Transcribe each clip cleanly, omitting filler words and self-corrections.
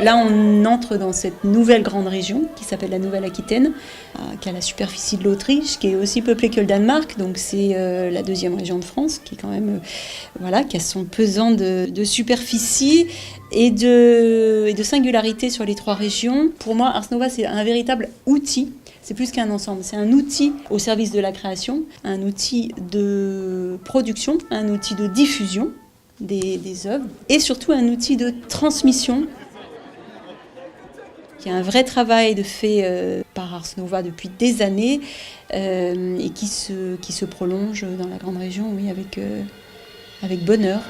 Là, on entre dans cette nouvelle grande région qui s'appelle la Nouvelle-Aquitaine, qui a la superficie de l'Autriche, qui est aussi peuplée que le Danemark. Donc c'est la deuxième région de France, qui est quand même, qui a son pesant de superficie et de singularité sur les trois régions. Pour moi, Ars Nova, c'est un véritable outil. C'est plus qu'un ensemble, c'est un outil au service de la création, un outil de production, un outil de diffusion des œuvres et surtout un outil de transmission. Il y a un vrai travail de fait par Ars Nova depuis des années et qui se prolonge dans la grande région, oui, avec bonheur.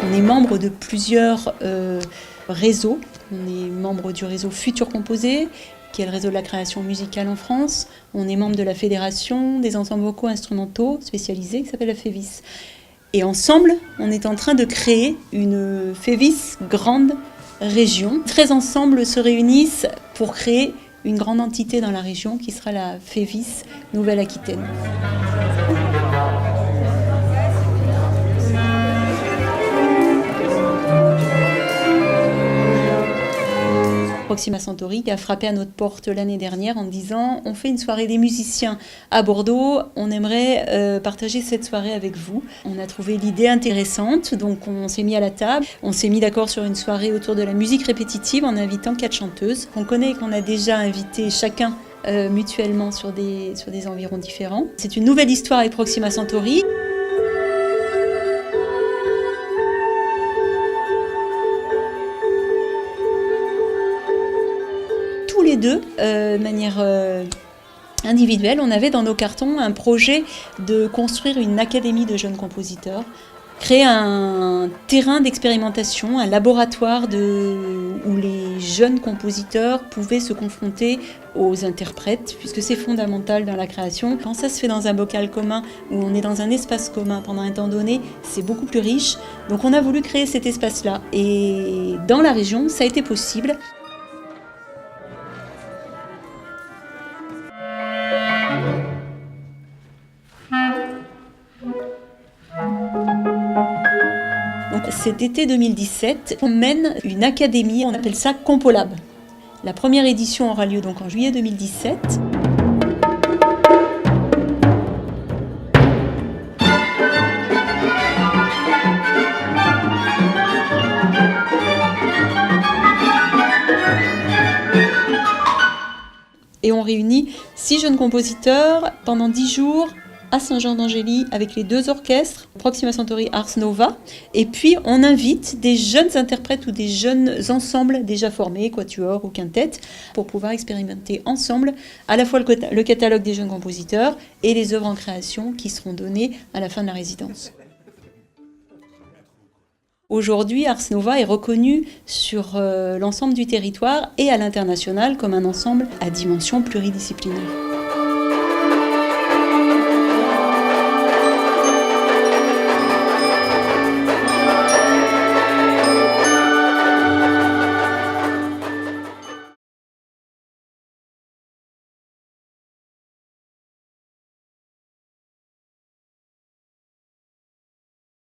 On est membre de plusieurs réseaux. On est membre du réseau Futur Composé, qui est le réseau de la création musicale en France. On est membre de la Fédération des ensembles vocaux instrumentaux spécialisés, qui s'appelle la FEVIS. Et ensemble, on est en train de créer une FEVIS grande région. 13 ensembles se réunissent pour créer une grande entité dans la région, qui sera la FEVIS Nouvelle-Aquitaine. Proxima Centauri qui a frappé à notre porte l'année dernière en disant « On fait une soirée des musiciens à Bordeaux, on aimerait partager cette soirée avec vous ». On a trouvé l'idée intéressante, donc on s'est mis à la table. On s'est mis d'accord sur une soirée autour de la musique répétitive en invitant 4 chanteuses qu'on connaît et qu'on a déjà invité chacun mutuellement sur des environs différents. C'est une nouvelle histoire avec Proxima Centauri. Tous les deux, de manière individuelle, on avait dans nos cartons un projet de construire une académie de jeunes compositeurs, créer un terrain d'expérimentation, un laboratoire où les jeunes compositeurs pouvaient se confronter aux interprètes, puisque c'est fondamental dans la création. Quand ça se fait dans un bocal commun, où on est dans un espace commun pendant un temps donné, c'est beaucoup plus riche. Donc on a voulu créer cet espace-là. Et dans la région, ça a été possible. Donc cet été 2017, on mène une académie, on appelle ça Compolab. La première édition aura lieu donc en juillet 2017. Et on réunit 6 jeunes compositeurs pendant 10 jours à Saint-Jean-d'Angély avec les 2 orchestres, Proxima Centauri, Ars Nova. Et puis on invite des jeunes interprètes ou des jeunes ensembles déjà formés, quatuor ou quintette, pour pouvoir expérimenter ensemble à la fois le catalogue des jeunes compositeurs et les œuvres en création qui seront données à la fin de la résidence. Aujourd'hui, Ars Nova est reconnu sur l'ensemble du territoire et à l'international comme un ensemble à dimension pluridisciplinaire.